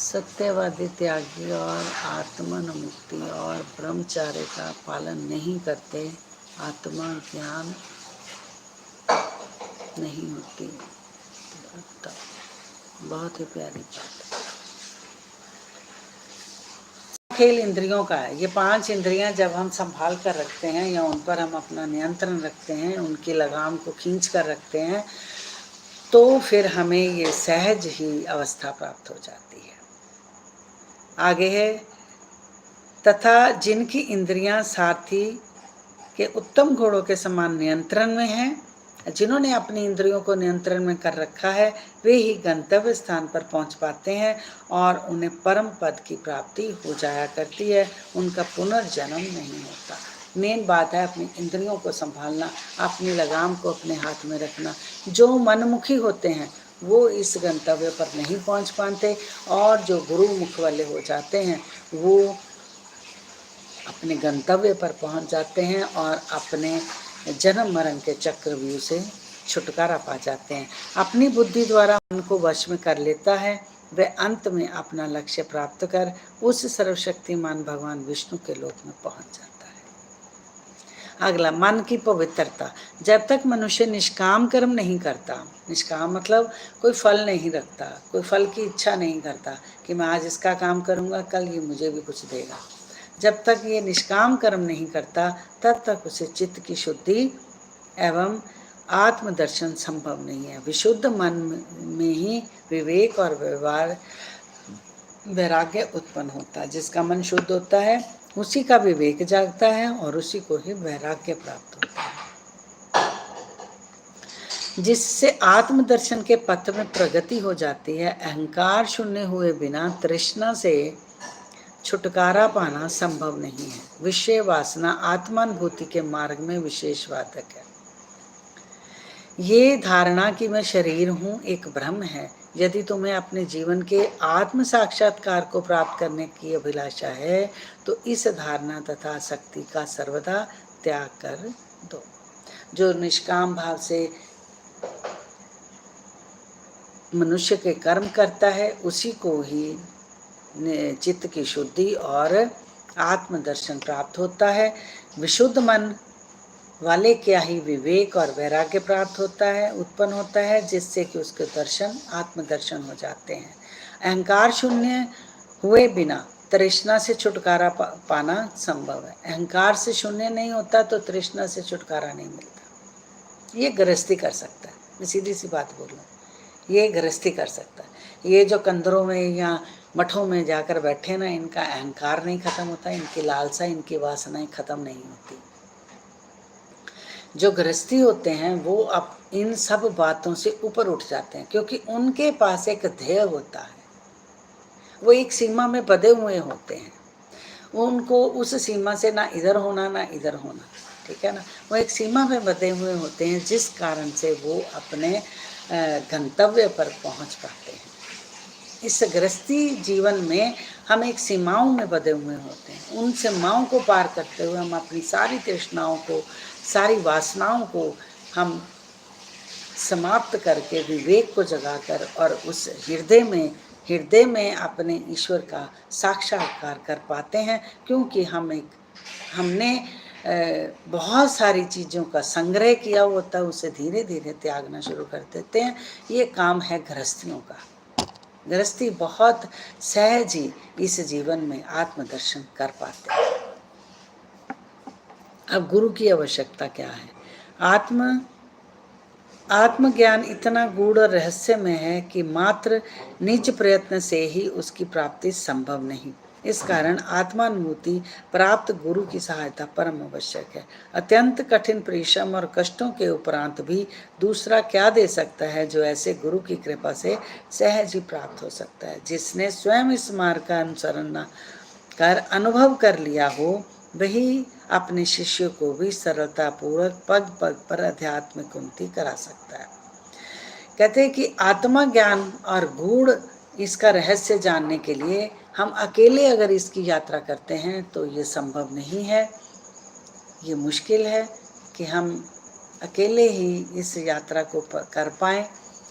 सत्यवादी त्यागी और आत्मनुमुक्ति और ब्रह्मचार्य का पालन नहीं करते, आत्मा ज्ञान नहीं होती। तो बहुत ही प्यारी बात है। खेल इंद्रियों का है। ये 5 इंद्रियां जब हम संभाल कर रखते हैं या उन पर हम अपना नियंत्रण रखते हैं, उनकी लगाम को खींच कर रखते हैं, तो फिर हमें ये सहज ही अवस्था प्राप्त हो जाती है। आगे है, तथा जिनकी इंद्रियां सारथी के उत्तम घोड़ों के समान नियंत्रण में हैं, जिन्होंने अपनी इंद्रियों को नियंत्रण में कर रखा है, वे ही गंतव्य स्थान पर पहुंच पाते हैं और उन्हें परम पद की प्राप्ति हो जाया करती है। उनका पुनर्जन्म नहीं होता। मेन बात है अपनी इंद्रियों को संभालना, अपनी लगाम को अपने हाथ में रखना। जो मनमुखी होते हैं वो इस गंतव्य पर नहीं पहुंच पाते, और जो गुरु मुख वाले हो जाते हैं वो अपने गंतव्य पर पहुंच जाते हैं और अपने जन्म मरण के चक्रव्यूह से छुटकारा पा जाते हैं। अपनी बुद्धि द्वारा उनको वश में कर लेता है, वह अंत में अपना लक्ष्य प्राप्त कर उस सर्वशक्तिमान भगवान विष्णु के लोक में पहुंच जाता है। अगला, मन की पवित्रता। जब तक मनुष्य निष्काम कर्म नहीं करता, निष्काम मतलब कोई फल नहीं रखता, कोई फल की इच्छा नहीं करता कि मैं आज इसका काम करूँगा, कल ये मुझे भी कुछ देगा, जब तक ये निष्काम कर्म नहीं करता तब तक उसे चित्त की शुद्धि एवं आत्मदर्शन संभव नहीं है। विशुद्ध मन में ही विवेक और व्यवहार वैराग्य उत्पन्न होता है। जिसका मन शुद्ध होता है उसी का विवेक जागता है और उसी को ही वैराग्य प्राप्त होता है, जिससे आत्मदर्शन के पथ में प्रगति हो जाती है। अहंकार शून्य हुए बिना तृष्णा से छुटकारा पाना संभव नहीं है। विषय वासना आत्मानुभूति के मार्ग में विशेष बाधक है। ये धारणा कि मैं शरीर हूँ एक भ्रम है। यदि तुम्हें अपने जीवन के आत्म साक्षात्कार को प्राप्त करने की अभिलाषा है तो इस धारणा तथा आसक्ति का सर्वदा त्याग कर दो। जो निष्काम भाव से मनुष्य के कर्म करता है उसी को ही चित्त की शुद्धि और आत्मदर्शन प्राप्त होता है। विशुद्ध मन वाले क्या ही विवेक और वैराग्य प्राप्त होता है, उत्पन्न होता है, जिससे कि उसके दर्शन आत्मदर्शन हो जाते हैं। अहंकार शून्य हुए बिना तृष्णा से छुटकारा पाना संभव है। अहंकार से शून्य नहीं होता तो तृष्णा से छुटकारा नहीं मिलता। ये गृहस्थी कर सकता है, मैं सीधी सी बात बोलूँ, ये गृहस्थी कर सकता है। ये जो कंदरों में या मठों में जाकर बैठे ना, इनका अहंकार नहीं खत्म होता, इनकी लालसा, इनकी वासनाएं खत्म नहीं होती। जो गृहस्थी होते हैं वो अब इन सब बातों से ऊपर उठ जाते हैं, क्योंकि उनके पास एक ध्येय होता है। वो एक सीमा में बंधे हुए होते हैं, उनको उस सीमा से ना इधर होना ना इधर होना, ठीक है ना। वो एक सीमा में बंधे हुए होते हैं, जिस कारण से वो अपने गंतव्य पर पहुंच पाते हैं। इस गृहस्थी जीवन में हम एक सीमाओं में बंधे हुए होते हैं। उन सीमाओं को पार करते हुए हम अपनी सारी तृष्णाओं को, सारी वासनाओं को हम समाप्त करके विवेक को जगाकर और उस हृदय में अपने ईश्वर का साक्षात्कार कर पाते हैं। क्योंकि हमने बहुत सारी चीज़ों का संग्रह किया होता है, उसे धीरे धीरे त्यागना शुरू कर देते हैं। ये काम है गृहस्थियों का। गृहस्थी बहुत सहज ही इस जीवन में आत्मदर्शन कर पाते हैं। अब गुरु की आवश्यकता क्या है? आत्मज्ञान इतना गूढ़ और रहस्यमय है कि मात्र निज प्रयत्न से ही उसकी प्राप्ति संभव नहीं। इस कारण आत्मानुभूति प्राप्त गुरु की सहायता परम आवश्यक है। अत्यंत कठिन परिश्रम और कष्टों के उपरांत भी दूसरा क्या दे सकता है जो ऐसे गुरु की कृपा से सहज ही प्राप्त हो सकता है। जिसने स्वयं इस मार्ग का अनुसरण कर अनुभव कर लिया हो, वही अपने शिष्य को भी सरलता पूर्वक पग पग पर आध्यात्मिक उन्नति करा सकता है। कहते हैं कि आत्मा ज्ञान और गूढ़ इसका रहस्य जानने के लिए हम अकेले अगर इसकी यात्रा करते हैं तो ये संभव नहीं है। ये मुश्किल है कि हम अकेले ही इस यात्रा को कर पाएं।